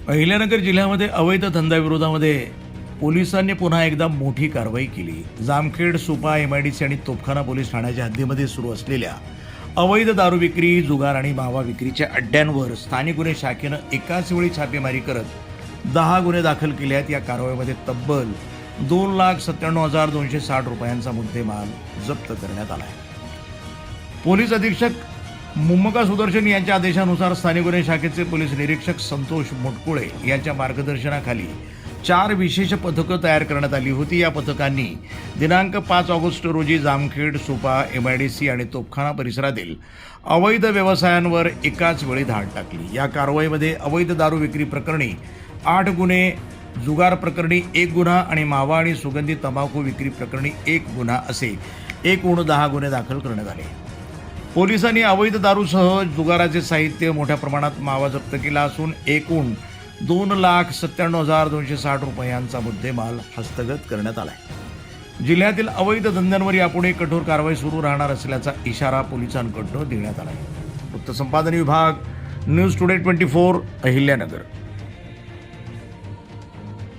अहिल्यानगर जिल्ह्यामध्ये अवैध धंद्याविरोधामध्ये पोलिसांनी पुन्हा एकदा मोठी कारवाई केली। जामखेड, सुपा, MIDC आणि तोफखाना पोलीस ठाण्याच्या हद्दीमध्ये सुरू असलेल्या अवैध दारू विक्री, जुगार आणि मावा विक्रीच्या अड्ड्यांवर स्थानिक गुन्हे शाखेनं एकाच वेळी छापेमारी करत 10 गुन्हे दाखल केले आहेत। या कारवाईमध्ये तब्बल 2,97,260 रुपयांचा मुद्देमाल जप्त करण्यात आला आहे। पोलीस अधीक्षक मुम्मका सुदर्शन यांच्या आदेशानुसार स्थानिक गुन्हे शाखेचे पोलीस निरीक्षक संतोष मुटकुळे यांच्या मार्गदर्शनाखाली 4 विशेष पथकं तयार करण्यात आली होती। या पथकांनी दिनांक 5 ऑगस्ट रोजी जामखेड, सुपा, MIDC आणि तोफखाना परिसरातील अवैध व्यवसायांवर एकाच वेळी धाड टाकली। या कारवाईमध्ये अवैध दारू विक्री प्रकरणी 8 गुन्हे, जुगार प्रकरणी 1 गुन्हा आणि मावा आणि सुगंधी तंबाखू विक्री प्रकरणी 1 गुन्हा असे एकूण 10 गुन्हे दाखल करण्यात आले। पोलिसांनी अवैध दारूसह जुगाराचे साहित्य, मोठ्या प्रमाणात मावा जप्त केला असून एकूण 2,97,260 रुपयांचा मुद्देमाल हस्तगत करण्यात आला आहे। जिल्ह्यातील अवैध धंद्यांवर यापुढे कठोर कारवाई सुरू राहणार असल्याचा इशारा पोलिसांकडून देण्यात आला आहे। वृत्तसंपादन विभाग, न्यूज टुडे 24, अहिल्यानगर।